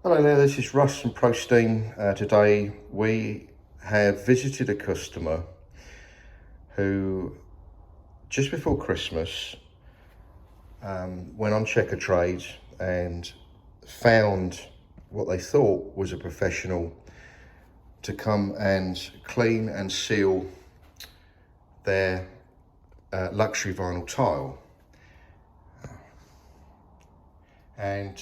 Hello there, this is Russ from ProSteam. Today we have visited a customer who just before Christmas went on Checker Trade and found what they thought was a professional to come and clean and seal their luxury vinyl tile. And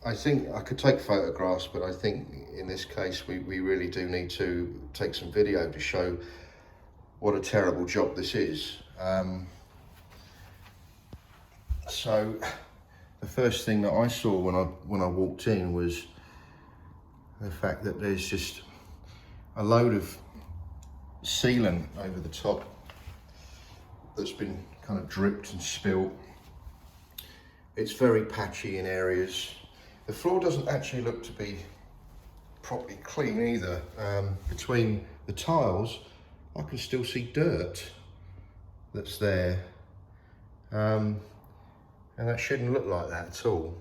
I think I could take photographs, but I think in this case we really do need to take some video to show what a terrible job this is. So the first thing that I saw when I walked in was the fact that there's just a load of sealant over the top that's been kind of dripped and spilt. It's very patchy in areas. The floor doesn't actually look to be properly clean either. Between the tiles, I can still see dirt that's there. And that shouldn't look like that at all.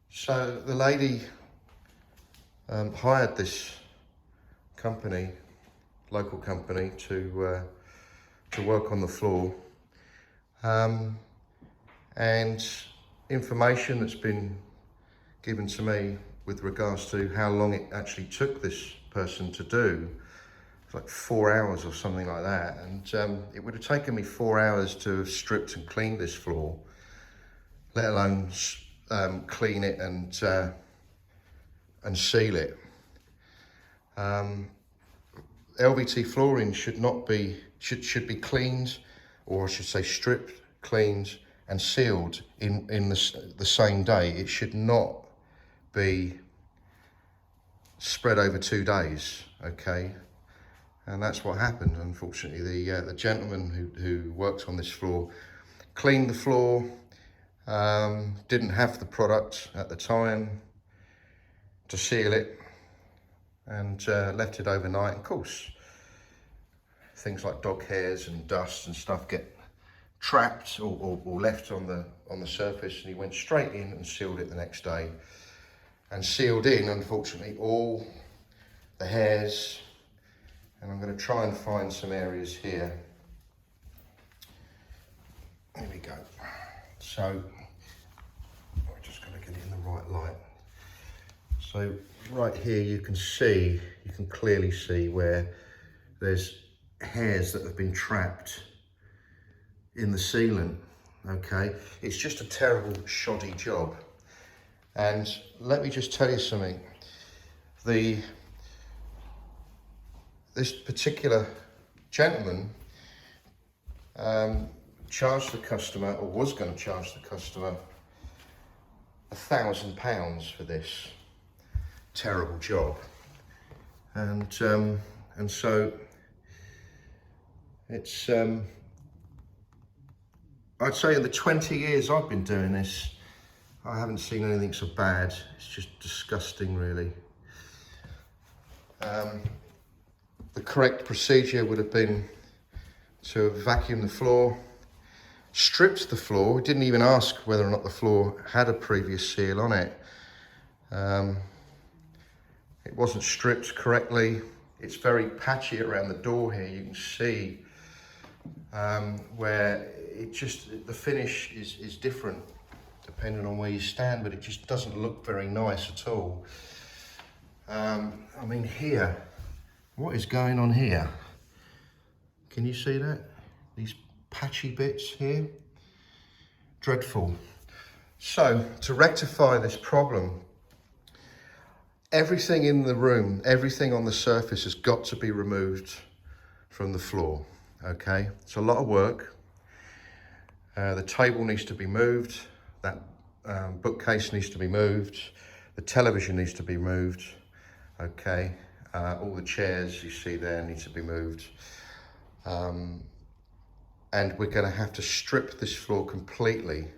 So the lady hired this company, local company, to work on the floor. And information that's been given to me with regards to how long it actually took this person to do. It's like 4 hours or something like that. And it would have taken me 4 hours to have stripped and cleaned this floor, let alone clean it and seal it. LVT flooring should be cleaned, or I should say stripped, cleaned and sealed in the same day. It should not be spread over 2 days, okay? And that's what happened, unfortunately. The gentleman who worked on this floor cleaned the floor, didn't have the product at the time to seal it, and left it overnight. Of course, things like dog hairs and dust and stuff get trapped or left on the surface, and he went straight in and sealed it the next day, and sealed in, unfortunately, all the hairs. And I'm going to try and find some areas here. Here we go. So we're just going to get it in the right light. So right here you can clearly see where there's hairs that have been trapped in the sealant, okay? It's just a terrible, shoddy job. And let me just tell you something. This particular gentleman charged the customer, or was going to charge the customer, £1,000 for this terrible job. And so it's I'd say in the 20 years I've been doing this, I haven't seen anything so bad. It's just disgusting, really. The correct procedure would have been to vacuum the floor, stripped the floor. Didn't even ask whether or not the floor had a previous seal on it. It wasn't stripped correctly. It's very patchy around the door here. You can see where the finish is different depending on where you stand, but it just doesn't look very nice at all. I mean, here, what is going on here? Can you see that? These patchy bits here? Dreadful. So, to rectify this problem, everything in the room, everything on the surface has got to be removed from the floor, okay? It's a lot of work. The table needs to be moved, that bookcase needs to be moved, the television needs to be moved, okay? All the chairs you see there need to be moved. And we're going to have to strip this floor completely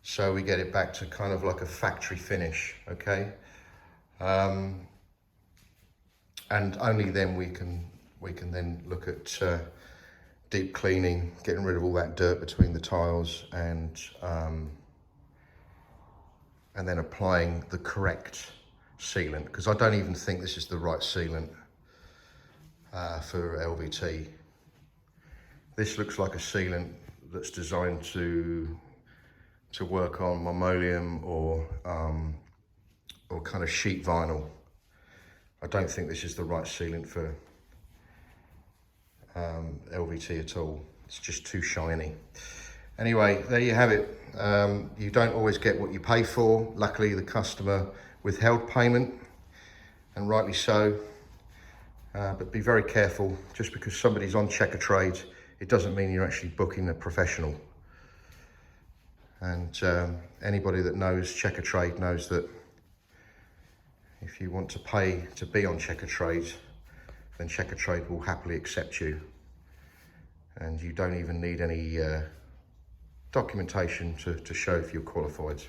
so we get it back to kind of like a factory finish, okay? And only then we can then look at deep cleaning, getting rid of all that dirt between the tiles, and then applying the correct sealant, because I don't even think this is the right sealant for LVT. This looks like a sealant that's designed to work on linoleum or kind of sheet vinyl. I don't think this is the right sealant for LVT at all. It's just too shiny. Anyway, there you have it. You don't always get what you pay for. Luckily, the customer withheld payment, and rightly so. But be very careful. Just because somebody's on Checkatrade, it doesn't mean you're actually booking a professional. And anybody that knows Checkatrade knows that if you want to pay to be on Checkatrade, then Checkatrade will happily accept you. And you don't even need any documentation to show if you're qualified.